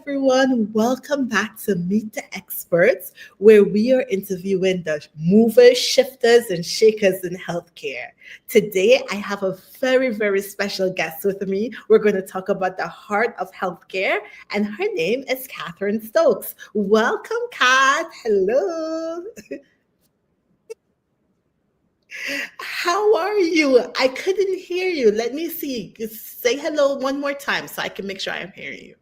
everyone. Welcome back to Meet the Experts, where we are interviewing the movers, shifters, and shakers in healthcare. Today, I have a very special guest with me. We're going to talk about the heart of healthcare, and her name is Catherine Stokes. Welcome, Kat. Hello. How are you? I couldn't hear you. Let me see. Just say hello one more time so I can make sure I'm hearing you.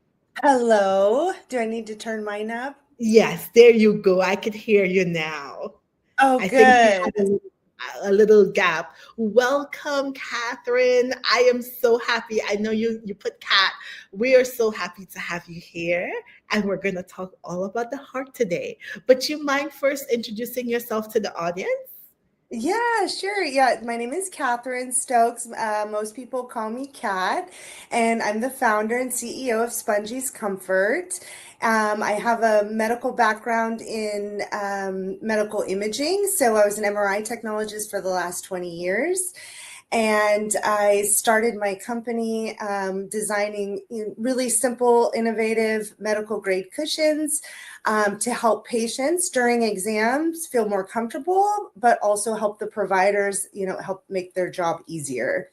Hello. Do I need to turn mine up? Yes, there you go. I could hear you now. Oh, I think we good. had a little gap. Welcome, Catherine. I am so happy. I know you put Cat. We are so happy to have you here. And we're going to talk all about the heart today. But you mind first introducing yourself to the audience? Yeah, sure. Yeah, my name is Catherine Stokes. Most people call me Kat, and I'm the founder and CEO of Spongies Comfort. I have a medical background in medical imaging, so I was an MRI technologist for the last 20 years. And I started my company designing really simple, innovative medical grade cushions to help patients during exams feel more comfortable, but also help the providers, help make their job easier.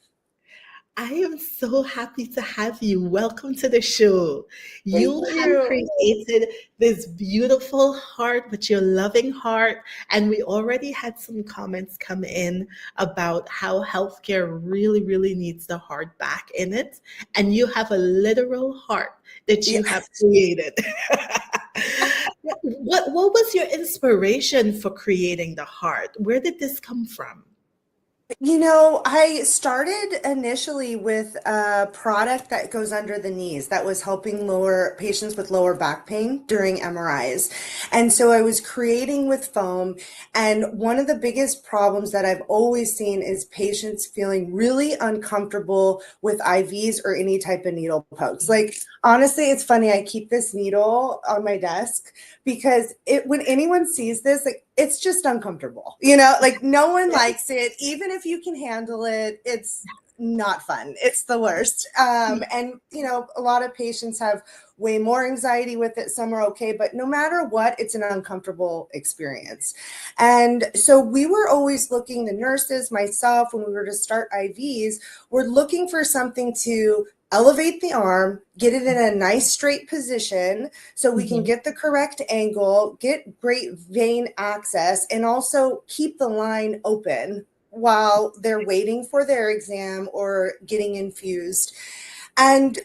I am so happy to have you. Welcome to the show. Thank You have you. created this beautiful heart with your loving heart. And we already had some comments come in about how healthcare really needs the heart back in it. And you have a literal heart that you have Yes. created. What was your inspiration for creating the heart? Where did this come from? I started initially with a product that goes under the knees that was helping lower patients with lower back pain during MRIs. And so I was creating with foam. And one of the biggest problems that I've always seen is patients feeling really uncomfortable with IVs or any type of needle pokes. Like, honestly, it's funny. I keep this needle on my desk because when anyone sees this, like, it's just uncomfortable, like no one likes it. Even if you can handle it, it's not fun. It's the worst. And a lot of patients have way more anxiety with it. Some are okay, but no matter what, it's an uncomfortable experience. And so we were always looking, the nurses, myself, when we were to start IVs, we're looking for something to elevate the arm, get it in a nice straight position so we can Mhm. get the correct angle, get great vein access, and also keep the line open while they're waiting for their exam or getting infused. And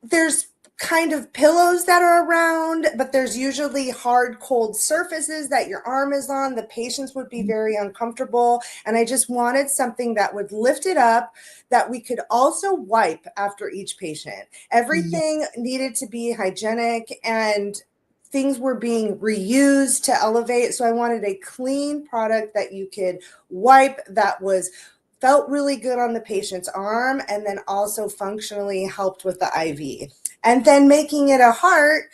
there's kind of pillows that are around, but there's usually hard, cold surfaces that your arm is on. The patients would be very uncomfortable. And I just wanted something that would lift it up, that we could also wipe after each patient. Yeah. Everything needed to be hygienic, and things were being reused to elevate. So I wanted a clean product that you could wipe, that was felt really good on the patient's arm, and then also functionally helped with the IV. And then making it a heart,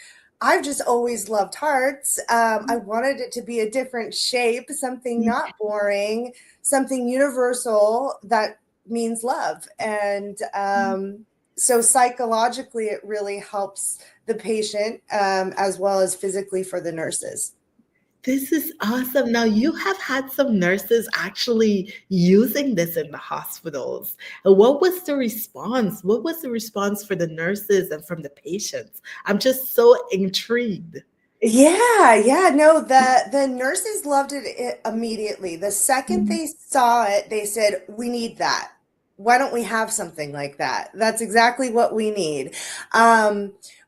I've just always loved hearts. I wanted it to be a different shape, something not boring, something universal that means love. And so psychologically, it really helps the patient as well as physically for the nurses. This is awesome. Now, you have had some nurses actually using this in the hospitals. What was the response? What was the response for the nurses and from the patients? I'm just so intrigued. Yeah, no, the nurses loved it immediately. The second they saw it, they said, "We need that. Why don't we have something like that?" That's exactly what we need.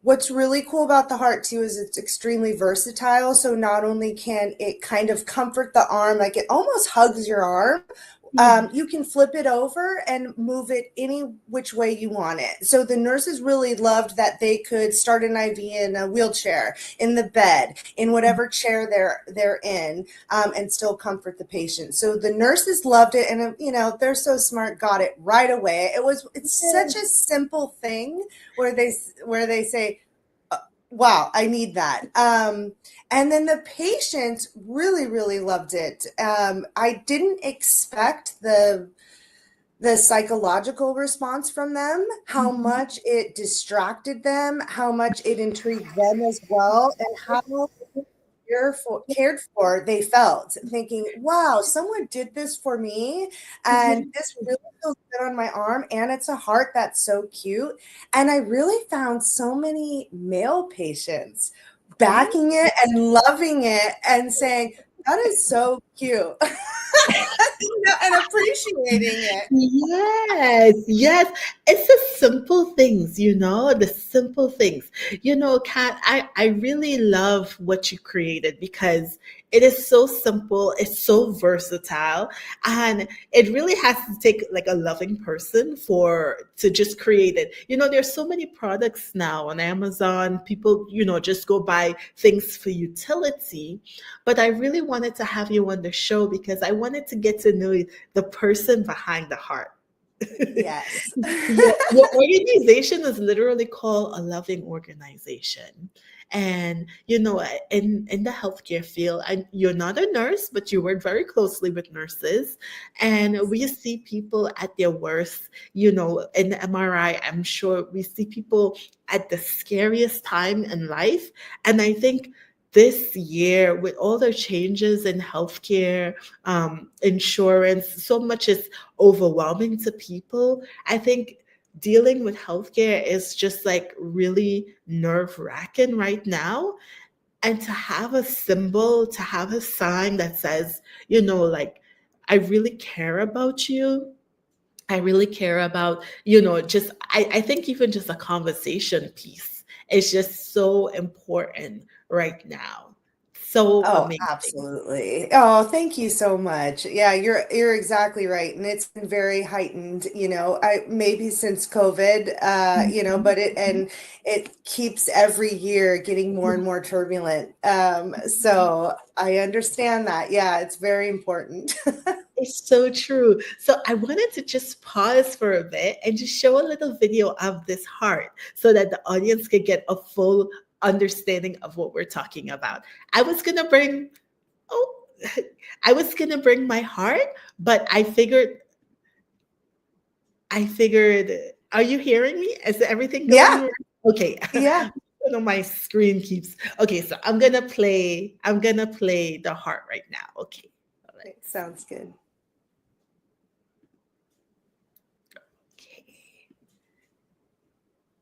What's really cool about the heart too is it's extremely versatile. So not only can it kind of comfort the arm, like it almost hugs your arm, Yeah. you can flip it over and move it any which way you want it. So the nurses really loved that they could start an IV in a wheelchair, in the bed, in whatever chair they're in, and still comfort the patient. So the nurses loved it, and they're so smart, got it right away. It's such a simple thing where they say, wow, I need that. And then the patient really loved it. I didn't expect the the psychological response from them, how much it distracted them, how much it intrigued them as well, and how cared for they felt, thinking, wow, someone did this for me, and this really feels good on my arm, and it's a heart that's so cute. And I really found so many male patients Yeah. backing it and loving it and saying, that is so cute. And appreciating it. Yes, yes. It's the simple things, the simple things. Kat, I really love what you created because it is so simple, it's so versatile, and it really has to take like a loving person for to just create it. There's so many products now on Amazon. People, just go buy things for utility. But I really wanted to have you on the show because I wanted to get to know the person behind the heart. Yes. Your organization is literally called a loving organization. And in the healthcare field, you're not a nurse, but you work very closely with nurses. And we see people at their worst, in the MRI. I'm sure we see people at the scariest time in life. And I think this year, with all the changes in healthcare, insurance, so much is overwhelming to people. I think dealing with healthcare is just like really nerve wracking right now. And to have a symbol, to have a sign that says, like, I really care about you. I really care about, just, I think even just a conversation piece is just so important right now. So Oh, amazing. absolutely. Oh, thank you so much. Yeah, you're exactly right. And it's been very heightened, I maybe since COVID, but it keeps every year getting more and more turbulent. So I understand that. Yeah, it's very important. It's so true. So I wanted to just pause for a bit and just show a little video of this heart so that the audience could get a full understanding of what we're talking about. I was gonna bring, oh, I was gonna bring my heart, but I figured, are you hearing me? Is everything going Yeah, right? Okay. yeah. My screen keeps. Okay, so I'm gonna play the heart right now. Okay. All right. It sounds good. Okay.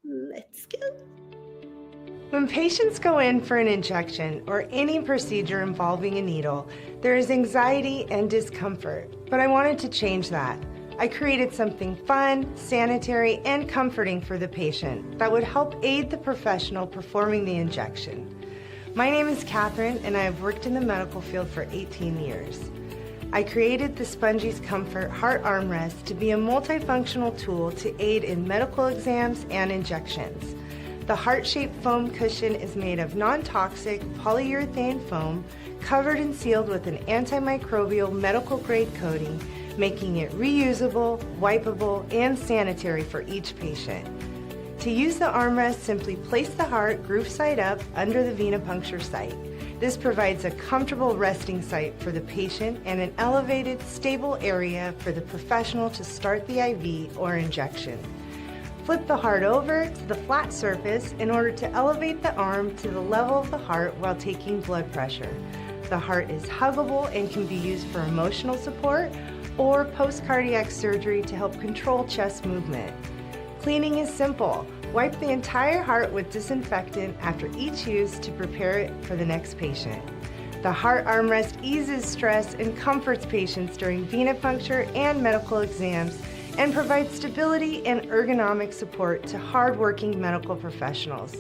Let's go. When patients go in for an injection or any procedure involving a needle, there is anxiety and discomfort, but I wanted to change that. I created something fun, sanitary, and comforting for the patient that would help aid the professional performing the injection. My name is Catherine, and I have worked in the medical field for 18 years. I created the Spongies Comfort Heart Armrest to be a multifunctional tool to aid in medical exams and injections. The heart-shaped foam cushion is made of non-toxic polyurethane foam covered and sealed with an antimicrobial medical-grade coating, making it reusable, wipeable, and sanitary for each patient. To use the armrest, simply place the heart groove side up under the venipuncture site. This provides a comfortable resting site for the patient and an elevated, stable area for the professional to start the IV or injection. Flip the heart over to the flat surface in order to elevate the arm to the level of the heart while taking blood pressure. The heart is huggable and can be used for emotional support or post-cardiac surgery to help control chest movement. Cleaning is simple. Wipe the entire heart with disinfectant after each use to prepare it for the next patient. The heart armrest eases stress and comforts patients during venipuncture and medical exams and provides stability and ergonomic support to hardworking medical professionals.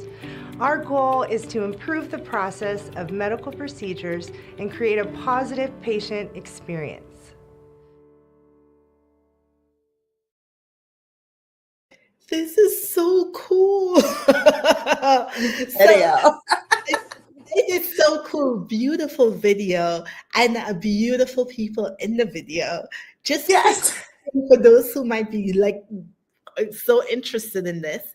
Our goal is to improve the process of medical procedures and create a positive patient experience. This is so cool. So Video. it is so cool. Beautiful video and beautiful people in the video. Just quick Yes. for those who might be like so interested in this.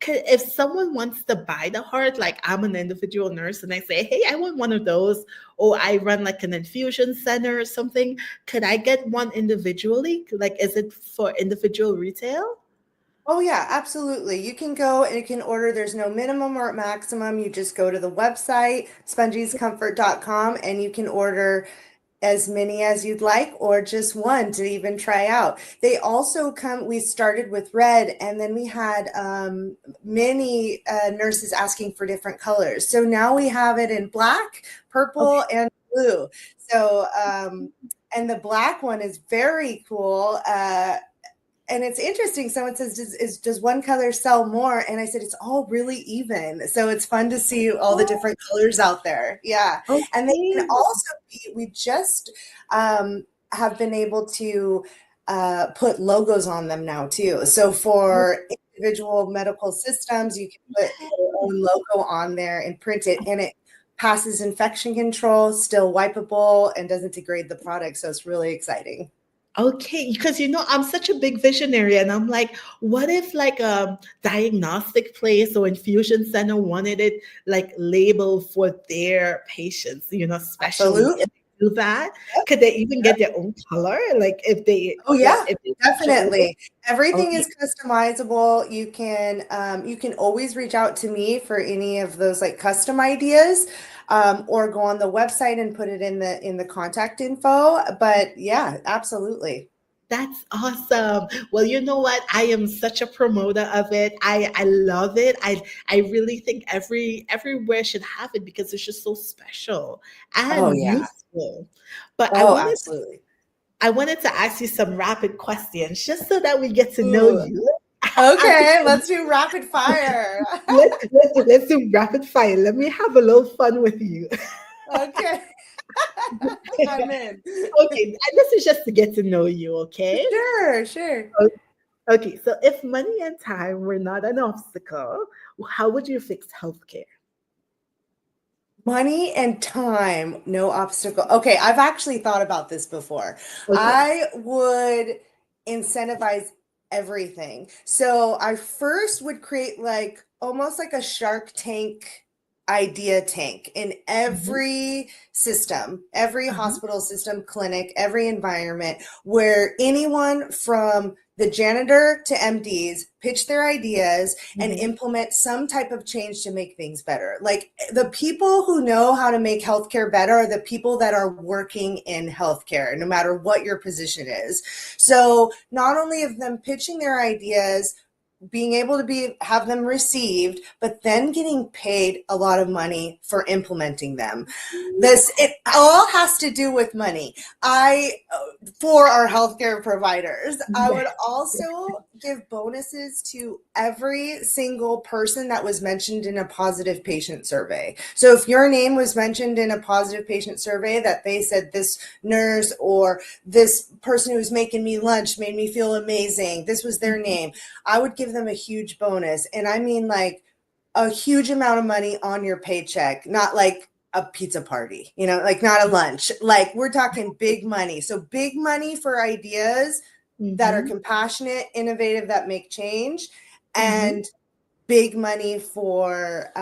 if someone wants to buy the heart, like I'm an individual nurse and I say, hey, I want one of those, or I run like an infusion center or something, could I get one individually? Like, is it for individual retail? Oh yeah, absolutely. You can go and you can order. There's no minimum or maximum. You just go to the website, spongiescomfort.com, and you can order as many as you'd like or just one to even try out. They also come, we started with red and then we had many nurses asking for different colors. So now we have it in black, Okay. purple, and blue. So, and the black one is very cool. And it's interesting. Someone says, does one color sell more? And I said, it's all really even. So it's fun to see all the Oh, different colors out there. Yeah. And they can okay. also be, we just have been able to put logos on them now too. So for individual medical systems, you can put your own logo on there and print it, and it passes infection control, still wipeable, and doesn't degrade the product. So it's really exciting. Okay, because I'm such a big visionary, and I'm like, what if like a diagnostic place or infusion center wanted it like labeled for their patients, specially? Absolutely. If they do that, could they even get their own color? Like if they Oh like yeah, if they show it? definitely. Everything Okay, is customizable. You can always reach out to me for any of those like custom ideas, or go on the website and put it in the contact info. But yeah, absolutely. that's awesome. Well, you know what? I am such a promoter of it. I love it. I really think everywhere should have it because it's just so special Oh and yeah. useful. But I Oh, wanted absolutely. I wanted to ask you some rapid questions just so that we get to know Ooh. you. Okay, let's do rapid fire. Let's do rapid fire. Let me have a little fun with you. Okay. I'm in. Okay, and this is just to get to know you, okay? Sure, sure. O- Okay, so if money and time were not an obstacle, how would you fix healthcare? Money and time, no obstacle. Okay, I've actually thought about this before. Okay. I would incentivize everything. So I first would create like almost like a Shark Tank idea tank in Mhm. every system, every Uh-huh. hospital system, clinic, every environment where anyone from the janitor to MDs pitch their ideas and Mhm. implement some type of change to make things better. Like the people who know how to make healthcare better are the people that are working in healthcare, no matter what your position is. So not only of them pitching their ideas, being able to have them received, but then getting paid a lot of money for implementing them. It all has to do with money. I For our healthcare providers, I would Yes. also give bonuses to every single person that was mentioned in a positive patient survey. So if your name was mentioned in a positive patient survey, that they said this nurse or this person who was making me lunch made me feel amazing, this was their name, I would give them a huge bonus. And I mean like a huge amount of money on your paycheck, not like a pizza party, like not a lunch. Like we're talking big money. So big money for ideas that are Mhm. compassionate, innovative, that make change, Mhm. and big money for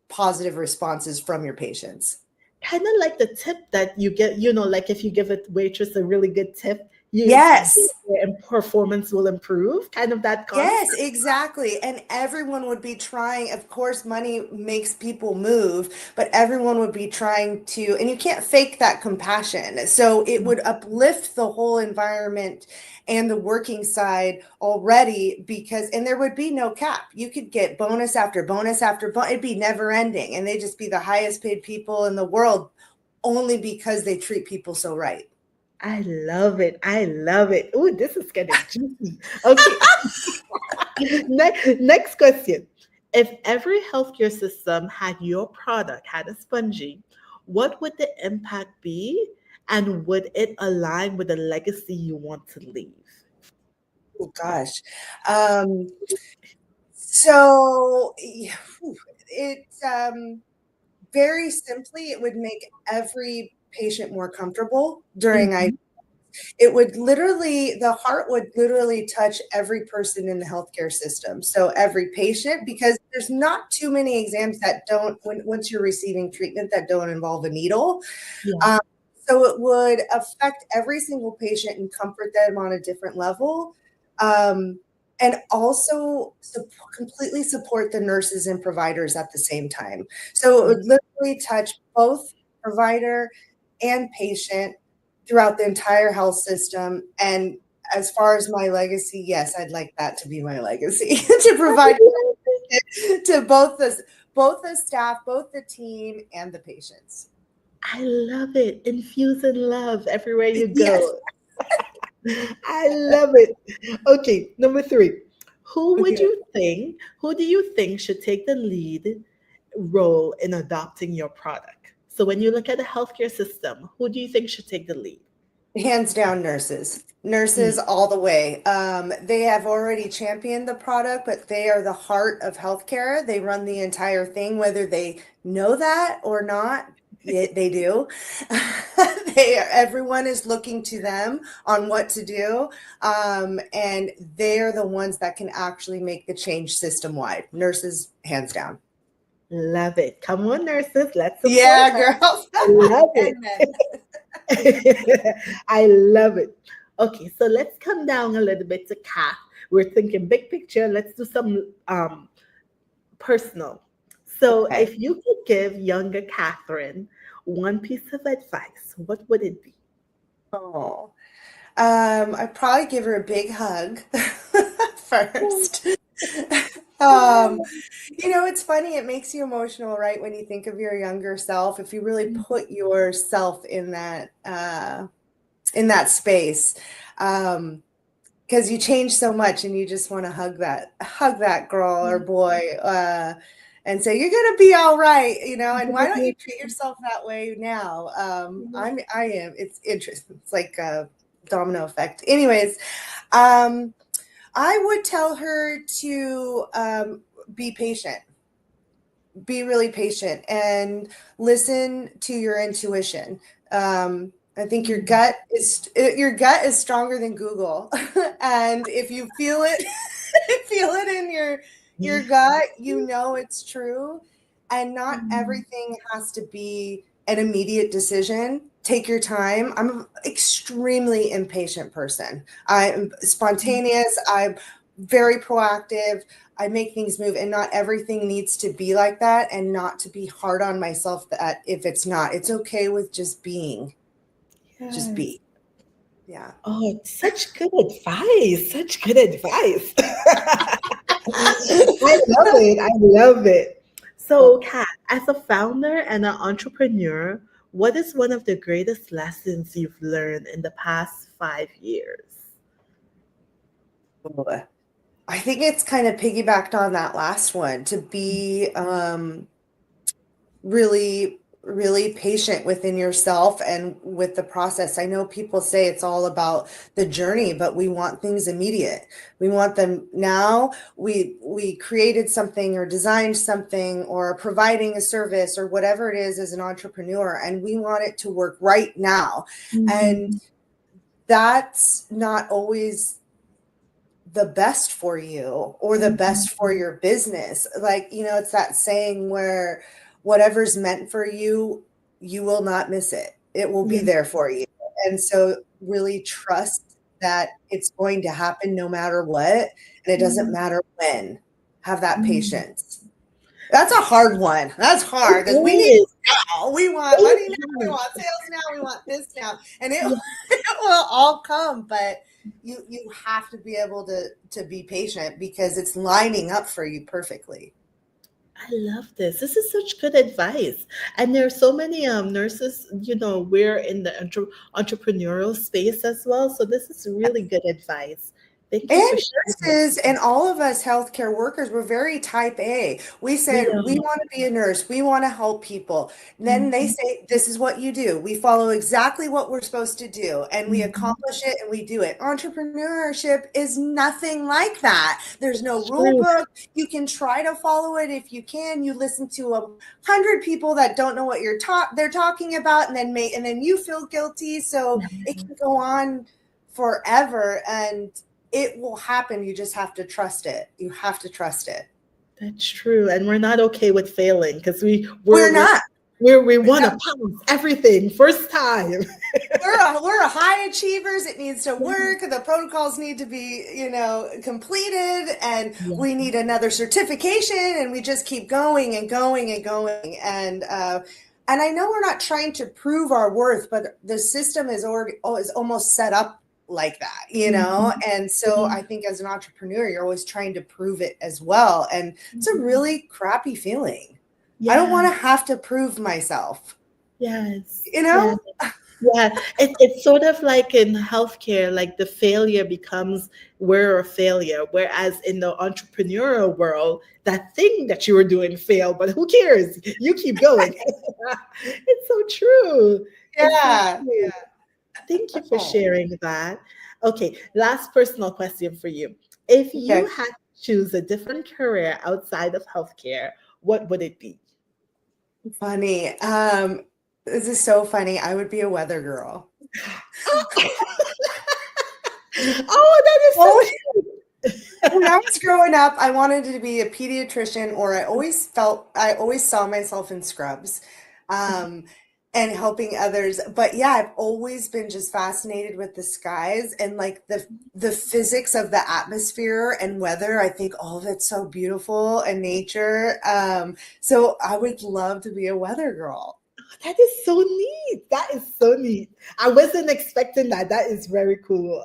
positive responses from your patients. Kind of like the tip that you get, like if you give a waitress a really good tip, Yes. their performance will improve. Kind of that Yes, concept. exactly. And everyone would be trying, of course, money makes people move, but everyone would be trying to, and you can't fake that compassion. So it would uplift the whole environment and the working side already because, and there would be no cap. You could get bonus after bonus after bonus. It'd be never ending. And they'd just be the highest paid people in the world only because they treat people so right. I love it. I love it. Oh, this is getting juicy. Okay. Next question. If every healthcare system had your product, had a spongy, what would the impact be? And would it align with the legacy you want to leave? Oh gosh. Um, So yeah, it's very simply, it would make every patient more comfortable during Mhm. it would literally, the heart would literally touch every person in the healthcare system. So every patient, because there's not too many exams that don't, once you're receiving treatment, that don't involve a needle. Yeah. So it would affect every single patient and comfort them on a different level. And also completely support the nurses and providers at the same time. So it would literally touch both provider and patient throughout the entire health system. And as far as my legacy, yes, I'd like that to be my legacy to provide to both the staff, both the team, and the patients. I love it. Infusing love everywhere you Yes. go. I love it. Okay, number three. Okay. Who do you think should take the lead role in adopting your product? So when you look at the healthcare system, who do you think should take the lead? Hands down, nurses. Mm. Nurses all the way. They have already championed the product, but they are the heart of healthcare. They run the entire thing, whether they know that or not. They do. Everyone is looking to them on what to do, and they're the ones that can actually make the change system wide. Nurses, hands down. Love it. Come on, nurses, let's support Yeah, her. girls. I love it. And men. I love it. Okay, so let's come down a little bit to Kath. We're thinking big picture. Let's do some personal. So, Okay. if you could give younger Catherine one piece of advice, what would it be? Oh. I'd probably give her a big hug first. Um, it's funny, it makes you emotional, right? When you think of your younger self, if you really put yourself in that space. Because you change so much and you just want to hug that girl or boy, and say, you're gonna be all right, and why don't you treat yourself that way now? I am. It's interesting. It's like a domino effect. Anyways, I would tell her to be patient, be really patient, and listen to your intuition. I think your gut is stronger than Google, and if you feel it, feel it in your gut, it's true, and not everything has to be an immediate decision. Take your time. I'm an extremely impatient person. I'm spontaneous. I'm very proactive. I make things move, and not everything needs to be like that, and not to be hard on myself that if it's not. It's okay with just being. Just Yes. be. Yeah. Oh, such good advice. Such good advice. I love it. I love it. So, Kat, as a founder and an entrepreneur, what is one of the greatest lessons you've learned in the past 5 years? I think it's kind of piggybacked on that last one, to be really, really patient within yourself and with the process. I know people say it's all about the journey, but we want things immediate. We want them now. We created something or designed something or providing a service or whatever it is as an entrepreneur, and we want it to work right now. And that's not always the best for you or the best for your business. Like, it's that saying where whatever's meant for you, you will not miss it. It will be there for you. And so really trust that it's going to happen no matter what. And it doesn't matter when. Have that patience. That's a hard one. That's hard because we need now. We want money now. We want sales now. We want this now. And it will all come, but you have to be able to be patient because it's lining up for you perfectly. I love this. This is such good advice. And there are so many nurses, we're in the entrepreneurial space as well. So this is really good advice. Thank you And for sharing it. nurses and all of us healthcare workers were very type A. We We said, we are. want to be a nurse. We want to help people. Then they Mhm, say, this is what you do. We follow exactly what we're supposed to do and we mhm. accomplish it and we do it. Entrepreneurship is nothing like that. There's no rule True. book. You can try to follow it if you can. You listen to 100 people that don't know what they're talking about and then you feel guilty. So it can go on forever and it will happen. You just have to trust it. You have to trust it. That's true. And we're not okay with failing because We're not. we want to pounce everything first time. We're high achievers. It needs to work. The protocols need to be, completed, and Yeah. we need another certification, and we just keep going and going and going. And I know we're not trying to prove our worth, but the system is almost set up like that. Mhm. And so I think as an entrepreneur, you're always trying to prove it as well. And it's a really crappy feeling. I don't want Yeah. to have to prove myself, Yes. you Yeah. know? Yeah, it's sort of like in healthcare, like the failure becomes we're a failure. Whereas in the entrepreneurial world, that thing that you were doing failed, but who cares? You keep going. It's so true. It's so Yeah. true. Thank you for Oh, sharing that. Okay, last personal question for you. If you okay. had to choose a different career outside of healthcare, what would it be? Funny. This is so funny. I would be a weather girl. Oh, that is so Oh, cute. when I was growing up, I wanted to be a pediatrician, or I always saw myself in scrubs, um, and helping others. But yeah, I've always been just fascinated with the skies and like the physics of the atmosphere and weather. I think all of it's so beautiful and nature. So I would love to be a weather girl. That is so neat. That is so neat. I wasn't expecting that. That is very cool.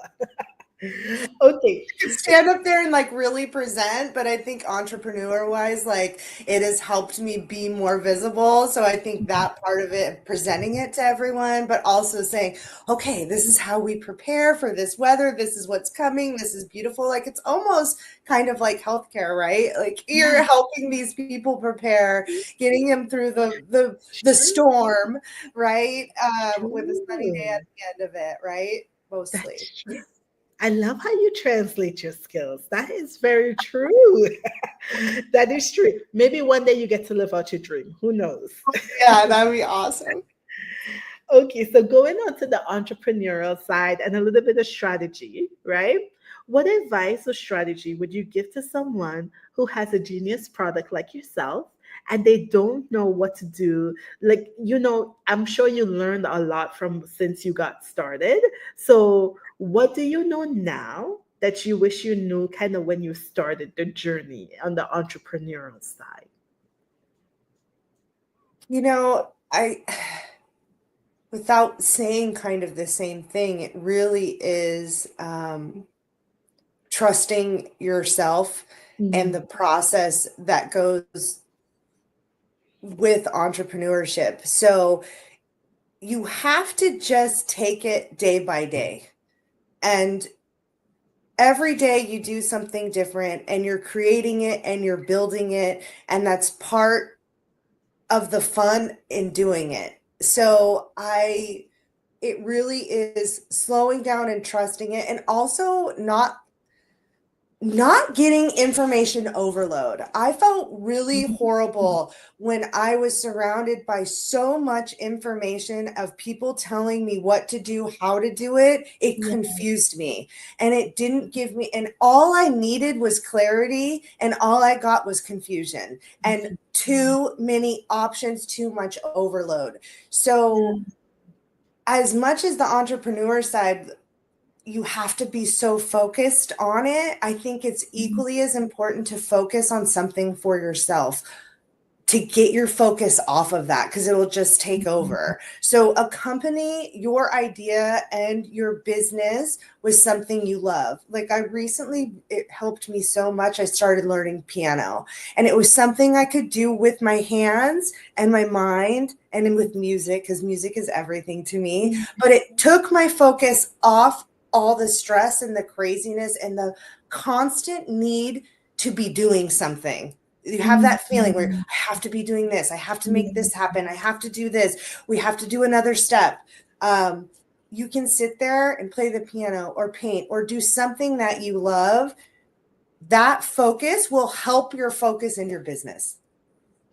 Okay. Could stand up there and like really present, but I think entrepreneur wise, like it has helped me be more visible. So I think that part of it, presenting it to everyone, but also saying, okay, this is how we prepare for this weather. This is what's coming. This is beautiful. Like it's almost kind of like healthcare, right? Like you're Yeah, helping these people prepare, getting them through the true. storm, right? With a sunny day at True. the end of it, right? Mostly. That's true. I love how you translate your skills. That is very true. That is true. Maybe one day you get to live out your dream. Who knows? Yeah, that would be awesome. Okay, so going on to the entrepreneurial side and a little bit of strategy, right? What advice or strategy would you give to someone who has a genius product like yourself and they don't know what to do? Like, I'm sure you learned a lot from since you got started. So, what do you know now that you wish you knew kind of when you started the journey on the entrepreneurial side? I, without saying kind of the same thing, it really is trusting yourself and the Mm, process that goes with entrepreneurship. So you have to just take it day by day. And every day you do something different and you're creating it and you're building it. And that's part of the fun in doing it. So it really is slowing down and trusting it and also not getting information overload. I felt really mhm, horrible when I was surrounded by so much information of people telling me what to do, how to do it. It yeah, confused me and it didn't give me, and all I needed was clarity and all I got was confusion and mhm, too many options, too much overload. yeah, So, as much as the entrepreneur side, you have to be so focused on it. I think it's mhm, equally as important to focus on something for yourself to get your focus off of that because it will just take mhm. over. So, accompany your idea and your business with something you love. Like, it helped me so much. I started learning piano, and it was something I could do with my hands and my mind and then with music because music is everything to me. Mhm. But it took my focus off all the stress and the craziness and the constant need to be doing something. You have that feeling where I have to be doing this. I have to make this happen. I have to do this. We have to do another step. You can sit there and play the piano or paint or do something that you love. That focus will help your focus in your business.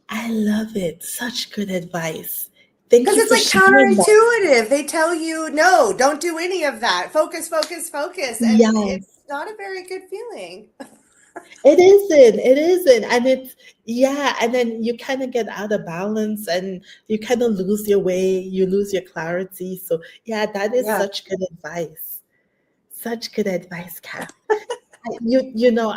I love it. Such good advice. Thank Because you it's for like sharing that. counterintuitive. They tell you, no, don't do any of that. Focus, focus, focus. And it's Yes. not a very good feeling. It isn't. It isn't. And it's, yeah. And then you kind of get out of balance and you kind of lose your way. You lose your clarity. So, yeah, that is Yeah. such good advice. Such good advice, Kath. You know,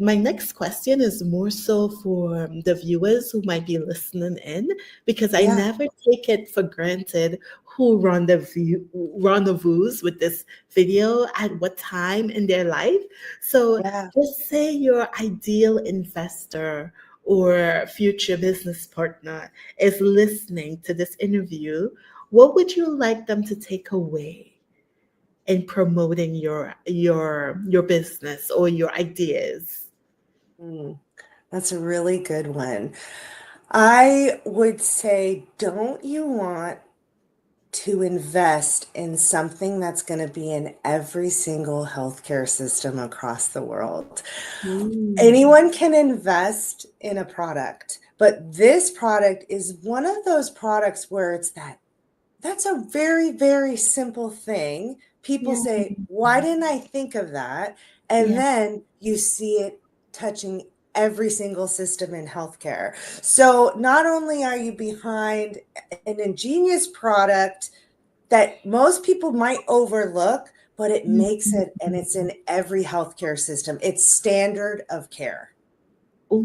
my next question is more so for the viewers who might be listening in, because I Yeah. never take it for granted who rendezvous with this video at what time in their life. So Yeah. just say your ideal investor or future business partner is listening to this interview. What would you like them to take away in promoting your business or your ideas? That's a really good one. I would say, don't you want to invest in something that's going to be in every single healthcare system across the world? Mm, Anyone can invest in a product, but this product is one of those products where that's a very, very simple thing. People yeah, say, why didn't I think of that? And yeah. then you see it touching every single system in healthcare. So not only are you behind an ingenious product that most people might overlook, but it makes it, and it's in every healthcare system. It's standard of care.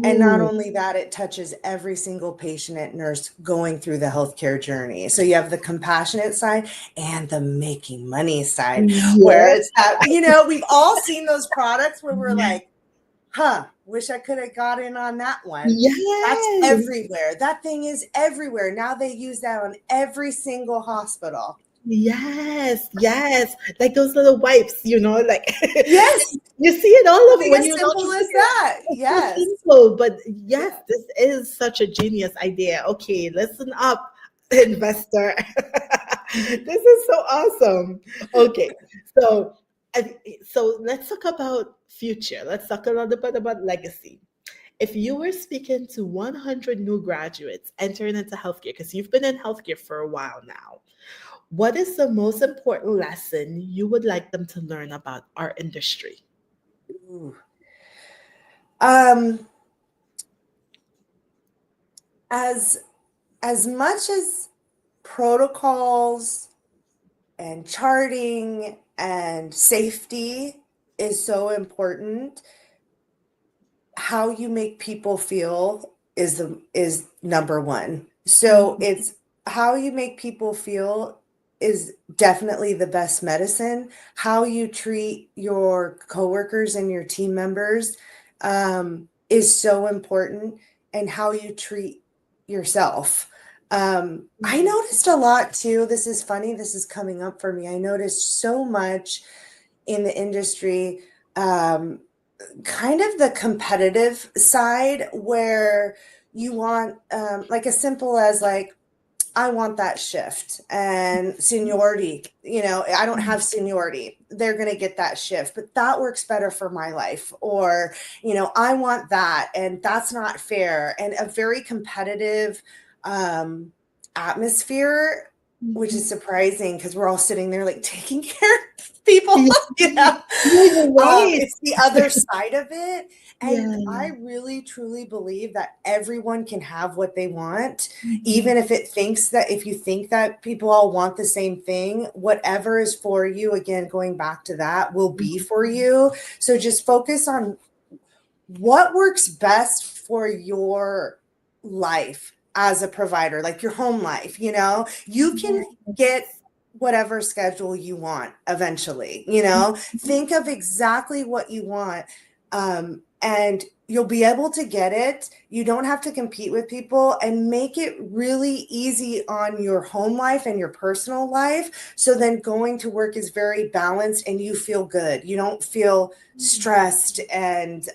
And not Ooh, only that, it touches every single patient and nurse going through the healthcare journey. So you have the compassionate side and the making money side, where yes, it's that, we've all seen those products where we're like, wish I could have got in on that one. That's yes, everywhere. That thing is everywhere. Now they use that on every single hospital. yes, yes. Like those little wipes, like Yes, you see it all over something when as you're simple launching as it. that. It's so Yes. simple, but yes, Yeah. this is such a genius idea. Okay, listen up, investor. This is so awesome. Okay, so so let's talk about future. Let's talk a little bit about legacy. If you were speaking to 100 new graduates entering into healthcare, because you've been in healthcare for a while now, what is the most important lesson you would like them to learn about our industry? Ooh. Um, as as much as protocols and charting and safety is so important, how you make people feel is number one. So it's how you make people feel is definitely the best medicine. How you treat your coworkers and your team members is so important, and how you treat yourself. I noticed a lot too. This is funny. This is coming up for me. I noticed so much in the industry. Kind of the competitive side, where you want like as simple as like, I want that shift and seniority. I don't have seniority. They're going to get that shift, but that works better for my life. Or, I want that, and that's not fair. And a very competitive atmosphere, which is surprising because we're all sitting there like taking care of people, Yeah, you know. you're right. It's the other side of it. And Yeah. I really truly believe that everyone can have what they want, Mhm. even if you think that people all want the same thing. Whatever is for you, again, going back to that, will be for you. So just focus on what works best for your life as a provider, like your home life. You can get whatever schedule you want eventually. Think of exactly what you want. and you'll be able to get it. You don't have to compete with people, and make it really easy on your home life and your personal life. So then going to work is very balanced and you feel good. You don't feel stressed and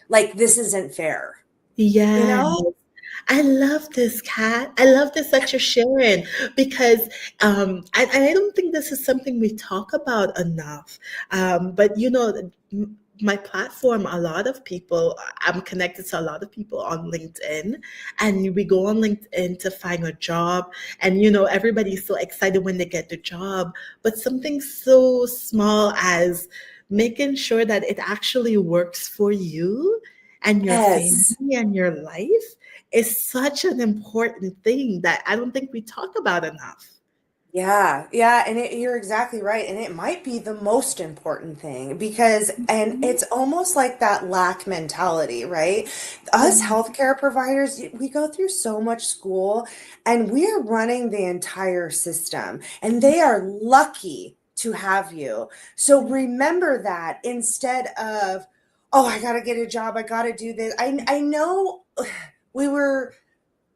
like this isn't fair, you Yeah. know? I love this, Kat. I love this that you're sharing because I don't think this is something we talk about enough. But my platform, a lot of people, I'm connected to a lot of people on LinkedIn, and we go on LinkedIn to find a job. And, everybody's so excited when they get the job, but something so small as making sure that it actually works for you and your Yes. family and your life is such an important thing that I don't think we talk about enough. Yeah, yeah, and you're exactly right. And it might be the most important thing because, and Mhm. it's almost like that lack mentality, right? Us Yeah. healthcare providers, we go through so much school and we are running the entire system, and they are lucky to have you. So remember that instead of, oh, I got to get a job, I got to do this. I know we were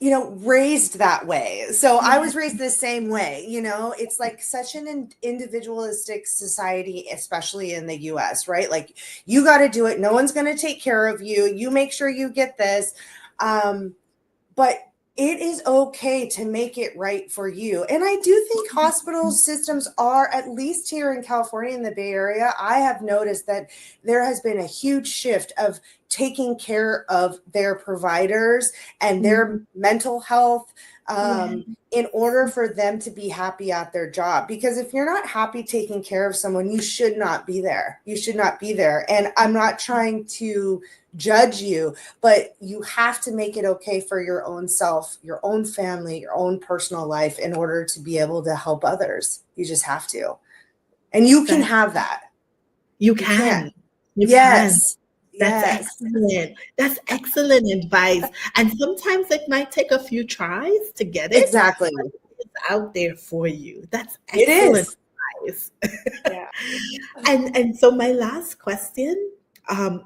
raised that way. So I Yeah. was raised the same way. It's like such an individualistic society, especially in the US, right? Like, you got to do it. No one's going to take care of you. You make sure you get this. But it is okay to make it right for you. And I do think hospital systems are, at least here in California, in the Bay Area, I have noticed that there has been a huge shift of taking care of their providers and their Mhm. mental health, Yeah. in order for them to be happy at their job. Because if you're not happy taking care of someone, you should not be there. You should not be there. And I'm not trying to judge you, but you have to make it okay for your own self, your own family, your own personal life in order to be able to help others. You just have to. And you can That have that. you You can. can. You can. Yes. That's Yes. excellent. That's excellent advice. And sometimes it might take a few tries to get it, Exactly. but it's out there for you. That's It excellent is. advice. Yeah. And so my last question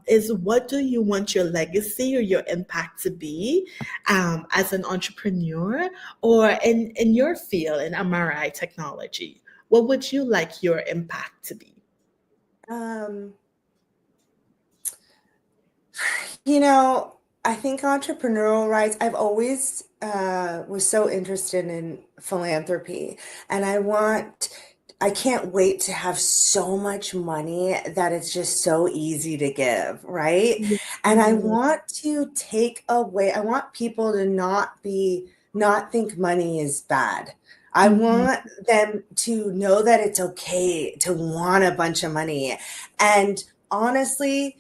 is, what do you want your legacy or your impact to be as an entrepreneur or in your field in MRI technology? What would you like your impact to be? Um, You know, I think entrepreneurial rights, I've always was so interested in philanthropy, and I can't wait to have so much money that it's just so easy to give, right? Yeah. And I want to take away, I want people to not think money is bad. I Mhm. want them to know that it's okay to want a bunch of money. And honestly,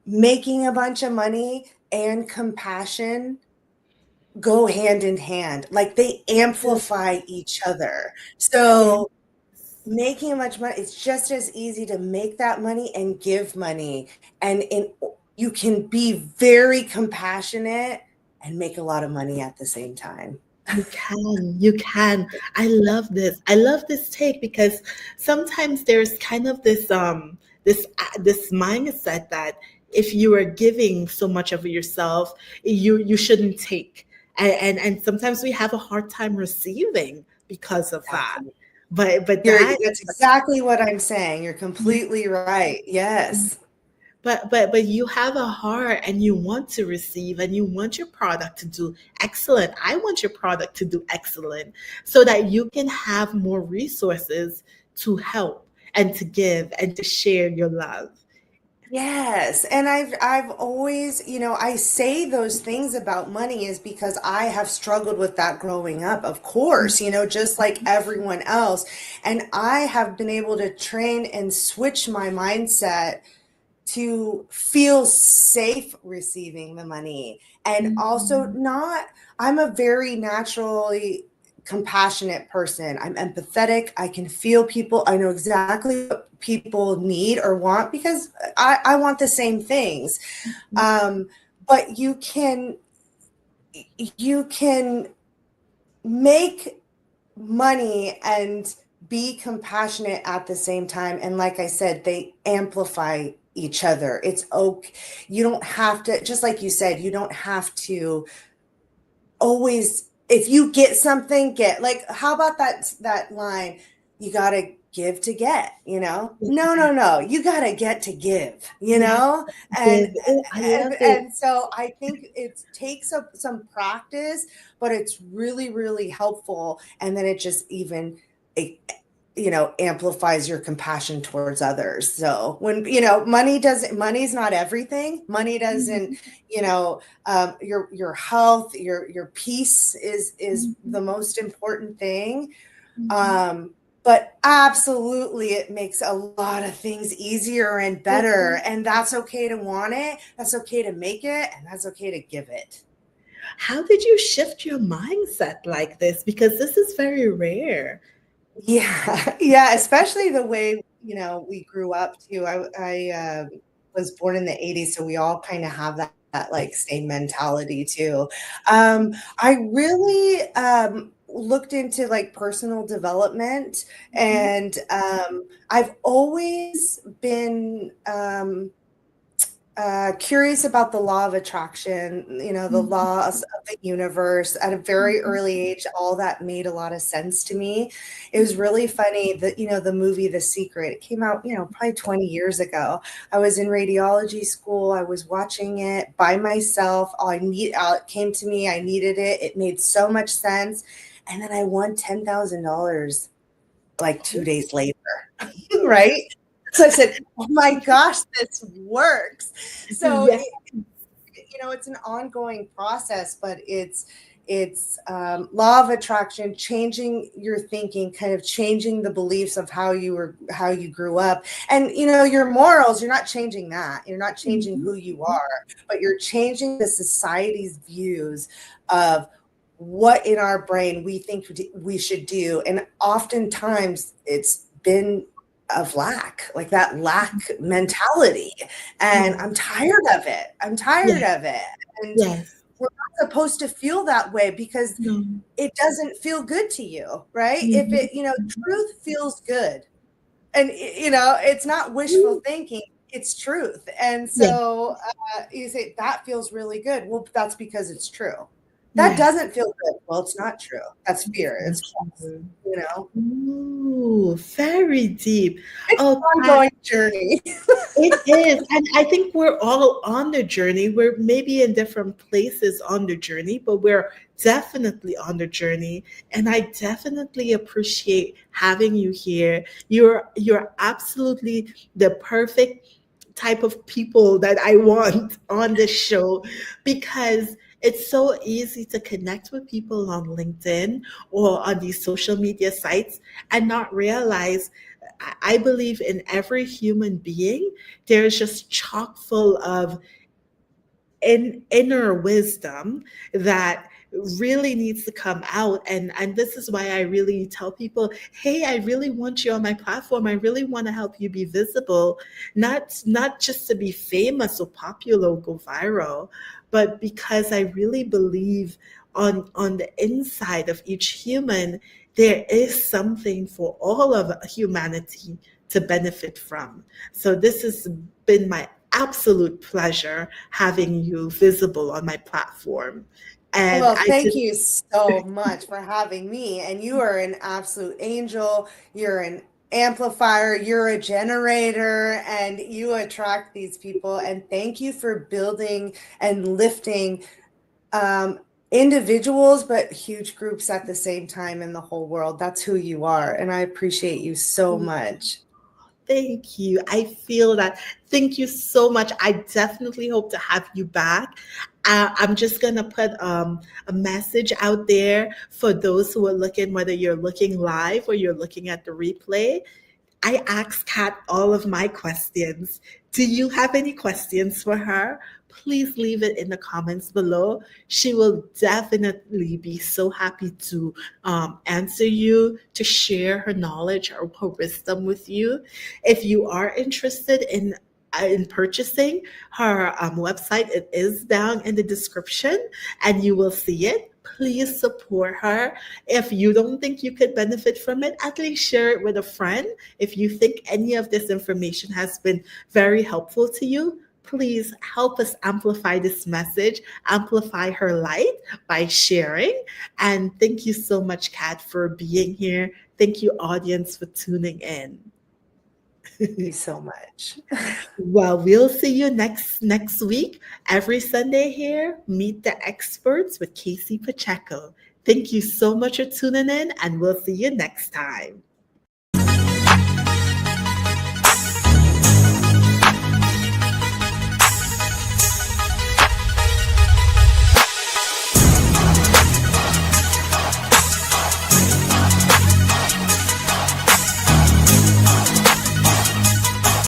making a bunch of money and compassion go hand in hand. Like, they amplify each other. Yeah. So making a bunch of money, it's just as easy to make that money and give money. And you can be very compassionate and make a lot of money at the same time. You can, you can. I love this. I love this take because sometimes there's kind of this mindset that if you are giving so much of yourself, you shouldn't take. And sometimes we have a hard time receiving because of that. Exactly. But that That's exactly what I'm saying. You're completely right. Yes. but you have a heart and you want to receive and you want your product to do excellent. I want your product to do excellent so that you can have more resources to help and to give and to share your love. Yes, and I've always, I say those things about money is because I have struggled with that growing up, of course, just like everyone else. And I have been able to train and switch my mindset to feel safe receiving the money, and also Mhm. not, I'm a very naturally compassionate person. I'm empathetic. I can feel people. I know exactly what people need or want because I want the same things. um, but you can make money and be compassionate at the same time. And like I said, they amplify each other. It's okay. You don't have to, just like you said, you don't have to always, if you get something, get, like, how about that line, you got to give to get, no, you got to get to give, Yes, and give. Oh, I love it. and so I think it takes some practice, but it's really, really helpful. And then it just even, it, amplifies your compassion towards others. So when, money's not everything. Money doesn't, your health, your peace is the most important thing. But absolutely, it makes a lot of things easier and better. And that's okay to want it. That's okay to make it. And that's okay to give it. How did you shift your mindset like this? Because this is very rare. Yeah, yeah, especially the way, we grew up too. I was born in the 80s, so we all kind of have that like same mentality too. I really looked into like personal development, and I've always been curious about the law of attraction, the laws of the universe. At a very early age, all that made a lot of sense to me. It was really funny that, the movie The Secret, it came out, probably 20 years ago. I was in radiology school. I was watching it by myself. It came to me. I needed it. It made so much sense. And then I won $10,000 like 2 days later, right? So I said, "Oh my gosh, this works." So Yes. it's an ongoing process, but it's law of attraction, changing your thinking, kind of changing the beliefs of how you grew up, and your morals. You're not changing that. You're not changing who you are, but you're changing the society's views of what in our brain we think we should do, and oftentimes it's been of lack, like that lack mentality. And I'm tired of it. Yes. And Yes. we're not supposed to feel that way because No. it doesn't feel good to you, right? If Mhm. it, truth feels good. And, it's not wishful thinking, it's truth. And Yes. so you say that feels really good. Well, that's because it's true. That Yes. doesn't feel good. Well, it's not true. That's fear. It's false, True. you know? Ooh, very deep. It's Oh, an ongoing journey. it is. And I think we're all on the journey. We're maybe in different places on the journey, but we're definitely on the journey. And I definitely appreciate having you here. You're absolutely the perfect type of people that I want on this show because it's so easy to connect with people on LinkedIn or on these social media sites and not realize I believe in every human being, there's just chock full of inner wisdom that really needs to come out, and this is why I really tell people, hey, I really want you on my platform. I really want to help you be visible, not just to be famous or popular or go viral, but because I really believe on the inside of each human there is something for all of humanity to benefit from. So this has been my absolute pleasure having you visible on my platform. And Well, I thank just, you so much for having me. And you are an absolute angel. You're an amplifier. You're a generator, and you attract these people. And thank you for building and lifting individuals, but huge groups at the same time in the whole world. That's who you are. And I appreciate you so much. thank you. I feel that. Thank you so much. I definitely hope to have you back. I'm just going to put a message out there for those who are looking, whether you're looking live or you're looking at the replay. I ask Kat all of my questions. Do you have any questions for her? Please leave it in the comments below. She will definitely be so happy to answer you, to share her knowledge or her wisdom with you. If you are interested in purchasing her website, it is down in the description and you will see it. Please support her. If you don't think you could benefit from it, at least share it with a friend. If you think any of this information has been very helpful to you, please help us amplify this message, amplify her light by sharing. And thank you so much, Kat, for being here. Thank you, audience, for tuning in. Thank you so much. Well, we'll see you next week. Every Sunday here, Meet the Experts with Casey Pacheco. Thank you so much for tuning in, and we'll see you next time.